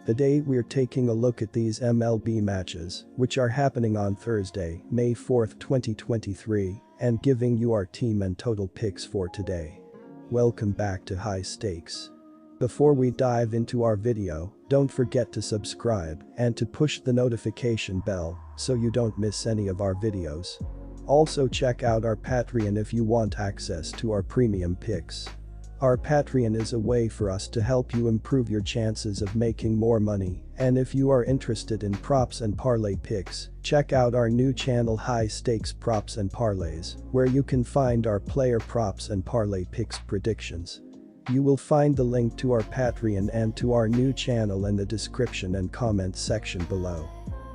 Today we're taking a look at these MLB matches, which are happening on Thursday, May 4th, 2023, and giving you our team and total picks for today. Welcome back to High Stakes. Before we dive into our video, don't forget to subscribe and to push the notification bell so you don't miss any of our videos. Also check out our Patreon if you want access to our premium picks. Our Patreon is a way for us to help you improve your chances of making more money, and if you are interested in props and parlay picks, check out our new channel High Stakes Props and Parlays, where you can find our player props and parlay picks predictions. You will find the link to our Patreon and to our new channel in the description and comments section below.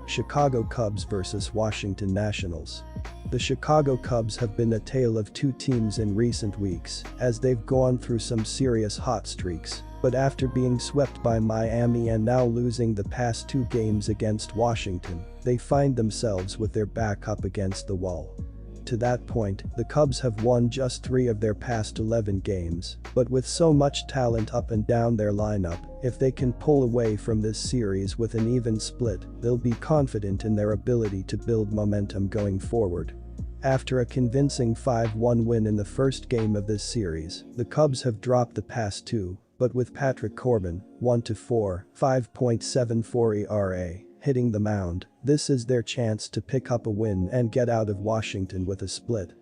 Chicago Cubs vs Washington Nationals. The Chicago Cubs have been a tale of two teams in recent weeks as they've gone through some serious hot streaks, but after being swept by Miami and now losing the past two games against Washington, they find themselves with their back up against the wall. To that point, the Cubs have won just 3 of their past 11 games, but with so much talent up and down their lineup, if they can pull away from this series with an even split, they'll be confident in their ability to build momentum going forward. After a convincing 5-1 win in the first game of this series, the Cubs have dropped the past 2, but with Patrick Corbin, 1-4, 5.74 ERA, hitting the mound, this is their chance to pick up a win and get out of Washington with a split.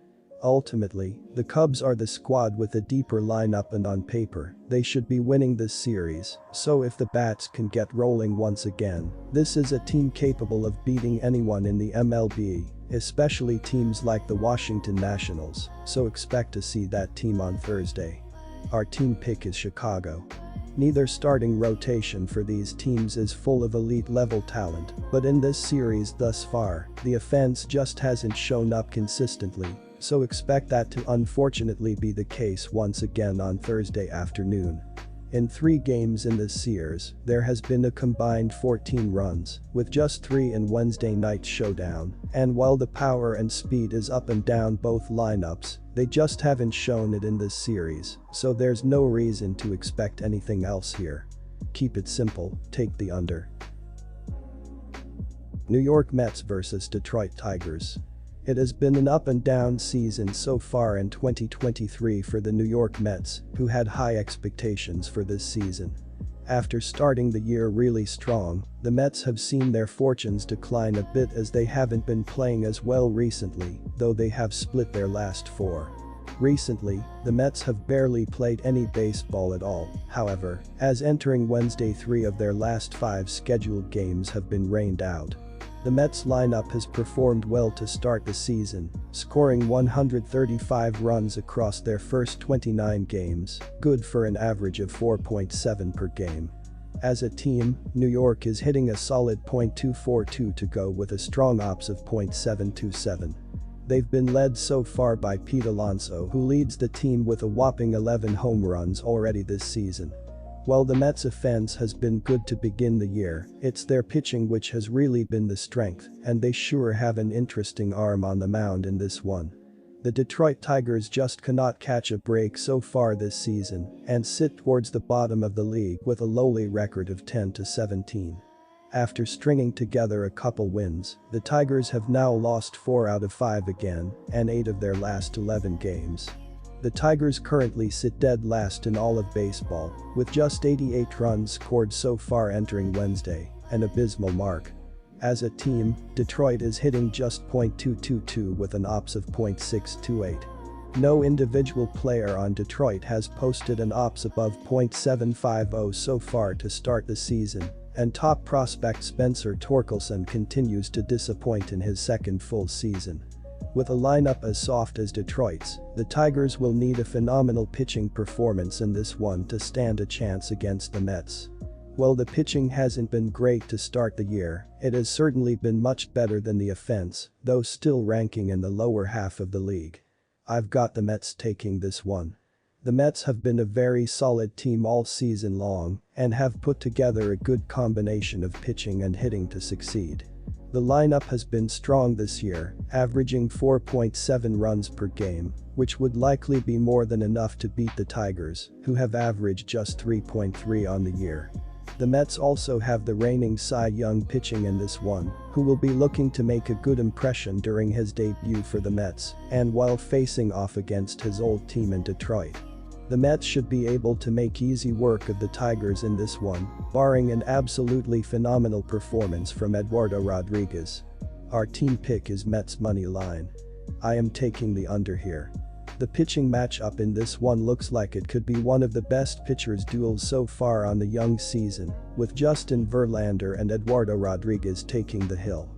Ultimately, the Cubs are the squad with a deeper lineup and on paper, they should be winning this series, so if the bats can get rolling once again, this is a team capable of beating anyone in the MLB, especially teams like the Washington Nationals, so expect to see that team on Thursday. Our team pick is Chicago. Neither starting rotation for these teams is full of elite-level talent, but in this series thus far, the offense just hasn't shown up consistently, so expect that to unfortunately be the case once again on Thursday afternoon. In 3 games in this series, there has been a combined 14 runs, with just 3 in Wednesday night's showdown, and while the power and speed is up and down both lineups, they just haven't shown it in this series, so there's no reason to expect anything else here. Keep it simple, take the under. New York Mets vs Detroit Tigers. It has been an up and down season so far in 2023 for the New York Mets, who had high expectations for this season. After starting the year really strong, the Mets have seen their fortunes decline a bit as they haven't been playing as well recently, though they have split their last 4. Recently, the Mets have barely played any baseball at all, however, as entering Wednesday 3 of their last 5 scheduled games have been rained out. The Mets lineup has performed well to start the season, scoring 135 runs across their first 29 games, good for an average of 4.7 per game. As a team, New York is hitting a solid .242 to go with a strong ops of .727. They've been led so far by Pete Alonso, who leads the team with a whopping 11 home runs already this season. While the Mets' offense has been good to begin the year, it's their pitching which has really been the strength, and they sure have an interesting arm on the mound in this one. The Detroit Tigers just cannot catch a break so far this season and sit towards the bottom of the league with a lowly record of 10-17. After stringing together a couple wins, the Tigers have now lost 4 out of 5 again and 8 of their last 11 games. The Tigers currently sit dead last in all of baseball, with just 88 runs scored so far entering Wednesday, an abysmal mark. As a team, Detroit is hitting just .222 with an ops of .628. No individual player on Detroit has posted an ops above .750 so far to start the season, and top prospect Spencer Torkelson continues to disappoint in his second full season. With a lineup as soft as Detroit's, the Tigers will need a phenomenal pitching performance in this one to stand a chance against the Mets. While the pitching hasn't been great to start the year, it has certainly been much better than the offense, though still ranking in the lower half of the league. I've got the Mets taking this one. The Mets have been a very solid team all season long and have put together a good combination of pitching and hitting to succeed. The lineup has been strong this year, averaging 4.7 runs per game, which would likely be more than enough to beat the Tigers, who have averaged just 3.3 on the year. The Mets also have the reigning Cy Young pitching in this one, who will be looking to make a good impression during his debut for the Mets and while facing off against his old team in Detroit. The Mets should be able to make easy work of the Tigers in this one, barring an absolutely phenomenal performance from Eduardo Rodriguez. Our team pick is Mets money line. I am taking the under here. The pitching matchup in this one looks like it could be one of the best pitchers' duels so far on the young season, with Justin Verlander and Eduardo Rodriguez taking the hill.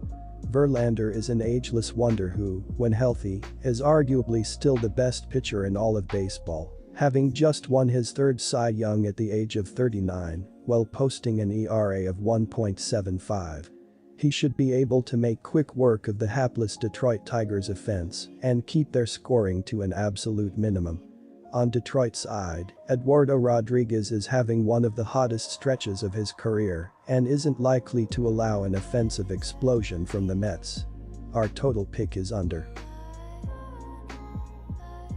Verlander is an ageless wonder who, when healthy, is arguably still the best pitcher in all of baseball, having just won his third Cy Young at the age of 39, while posting an ERA of 1.75. He should be able to make quick work of the hapless Detroit Tigers offense and keep their scoring to an absolute minimum. On Detroit's side, Eduardo Rodriguez is having one of the hottest stretches of his career and isn't likely to allow an offensive explosion from the Mets. Our total pick is under.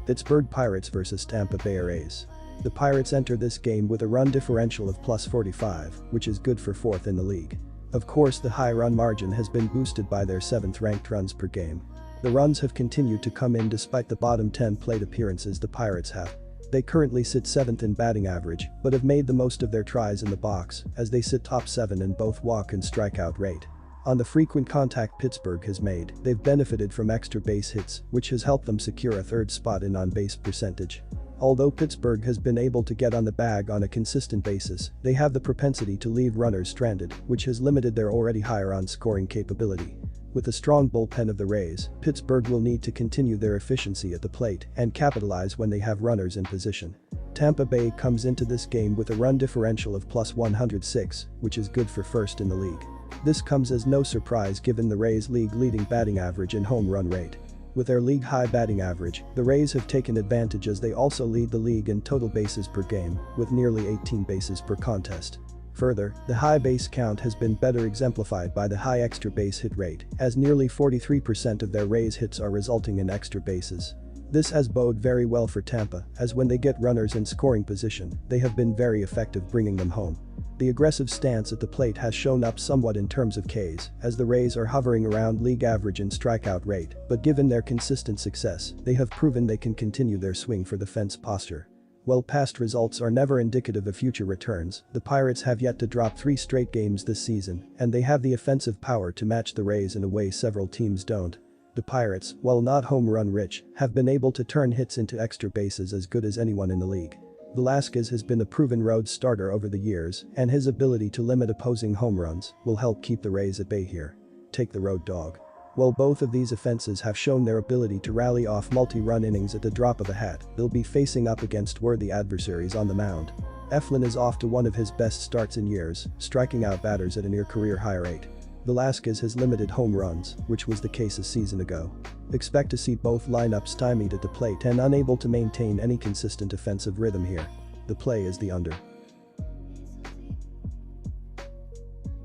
Pittsburgh Pirates vs Tampa Bay Rays. The Pirates enter this game with a run differential of +45, which is good for 4th in the league. Of course, the high run margin has been boosted by their 7th ranked runs per game. The runs have continued to come in despite the bottom 10 plate appearances the Pirates have. They currently sit 7th in batting average, but have made the most of their tries in the box as they sit top 7 in both walk and strikeout rate. On the frequent contact Pittsburgh has made, they've benefited from extra base hits, which has helped them secure a 3rd spot in on-base percentage. Although Pittsburgh has been able to get on the bag on a consistent basis, they have the propensity to leave runners stranded, which has limited their already high run-scoring capability. With the strong bullpen of the Rays, Pittsburgh will need to continue their efficiency at the plate and capitalize when they have runners in position. Tampa Bay comes into this game with a run differential of +106, which is good for 1st in the league. This comes as no surprise given the Rays' league-leading batting average and home run rate. With their league-high batting average, the Rays have taken advantage as they also lead the league in total bases per game, with nearly 18 bases per contest. Further, the high base count has been better exemplified by the high extra base hit rate, as nearly 43% of their Rays hits are resulting in extra bases. This has bode very well for Tampa, as when they get runners in scoring position, they have been very effective bringing them home. The aggressive stance at the plate has shown up somewhat in terms of Ks, as the Rays are hovering around league average in strikeout rate, but given their consistent success, they have proven they can continue their swing for the fence posture. While past results are never indicative of future returns, the Pirates have yet to drop 3 straight games this season, and they have the offensive power to match the Rays in a way several teams don't. The Pirates, while not home run rich, have been able to turn hits into extra bases as good as anyone in the league. Velasquez has been a proven road starter over the years, and his ability to limit opposing home runs will help keep the Rays at bay here. Take the road dog. While both of these offenses have shown their ability to rally off multi-run innings at the drop of a hat, they'll be facing up against worthy adversaries on the mound. Eflin is off to one of his best starts in years, striking out batters at a near-career high rate. Velasquez has limited home runs, which was the case a season ago. Expect to see both lineups stymied at the plate and unable to maintain any consistent offensive rhythm here. The play is the under.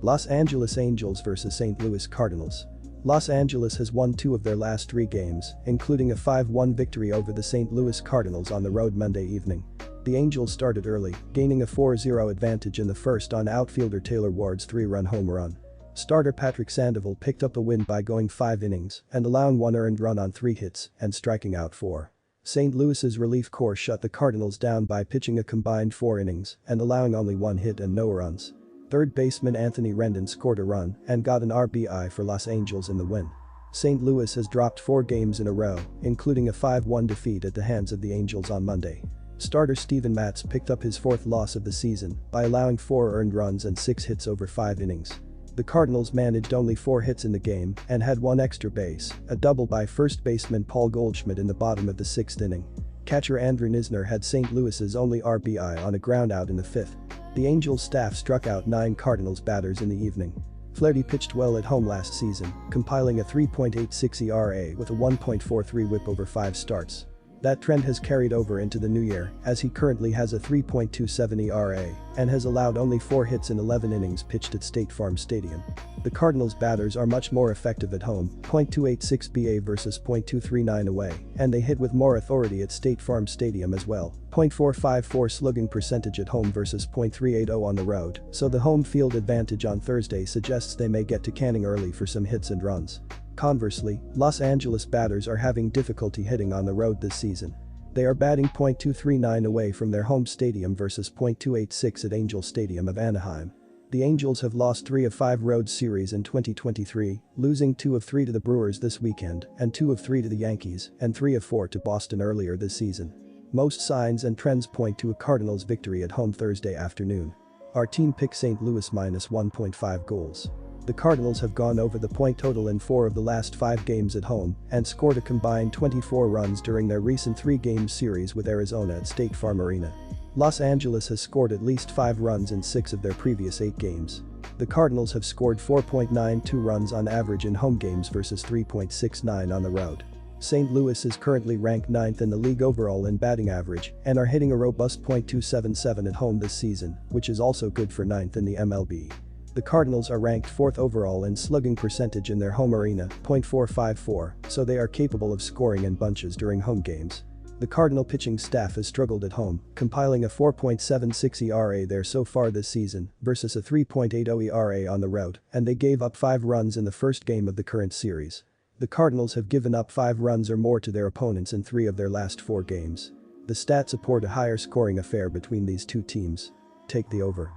Los Angeles Angels vs St. Louis Cardinals. Los Angeles has won 2 of their last 3 games, including a 5-1 victory over the St. Louis Cardinals on the road Monday evening. The Angels started early, gaining a 4-0 advantage in the first on outfielder Taylor Ward's 3-run home run. Starter Patrick Sandoval picked up the win by going 5 innings and allowing 1 earned run on 3 hits and striking out 4. St. Louis's relief corps shut the Cardinals down by pitching a combined 4 innings and allowing only 1 hit and no runs. Third baseman Anthony Rendon scored a run and got an RBI for Los Angeles in the win. St. Louis has dropped 4 games in a row, including a 5-1 defeat at the hands of the Angels on Monday. Starter Steven Matz picked up his 4th loss of the season by allowing 4 earned runs and 6 hits over 5 innings. The Cardinals managed only 4 hits in the game and had 1 extra base, a double by first baseman Paul Goldschmidt in the bottom of the 6th inning. Catcher Andrew Knizner had St. Louis's only RBI on a groundout in the 5th. The Angels staff struck out 9 Cardinals batters in the evening. Flaherty pitched well at home last season, compiling a 3.86 ERA with a 1.43 WHIP over 5 starts. That trend has carried over into the new year, as he currently has a 3.27 ERA and has allowed only 4 hits in 11 innings pitched at State Farm Stadium. The Cardinals' batters are much more effective at home, .286 BA versus .239 away, and they hit with more authority at State Farm Stadium as well, .454 slugging percentage at home versus .380 on the road, so the home field advantage on Thursday suggests they may get to Canning early for some hits and runs. Conversely, Los Angeles batters are having difficulty hitting on the road this season. They are batting .239 away from their home stadium versus .286 at Angel Stadium of Anaheim. The Angels have lost 3 of 5 road series in 2023, losing 2 of 3 to the Brewers this weekend and 2 of 3 to the Yankees and 3 of 4 to Boston earlier this season. Most signs and trends point to a Cardinals victory at home Thursday afternoon. Our team picks St. Louis -1.5 goals. The Cardinals have gone over the point total in 4 of the last 5 games at home and scored a combined 24 runs during their recent 3-game series with Arizona at State Farm Arena. Los Angeles has scored at least 5 runs in 6 of their previous 8 games. The Cardinals have scored 4.92 runs on average in home games versus 3.69 on the road. St. Louis is currently ranked 9th in the league overall in batting average and are hitting a robust .277 at home this season, which is also good for 9th in the MLB. The Cardinals are ranked 4th overall in slugging percentage in their home arena, .454, so they are capable of scoring in bunches during home games. The Cardinal pitching staff has struggled at home, compiling a 4.76 ERA there so far this season versus a 3.80 ERA on the road, and they gave up 5 runs in the first game of the current series. The Cardinals have given up 5 runs or more to their opponents in 3 of their last 4 games. The stats support a higher scoring affair between these two teams. Take the over.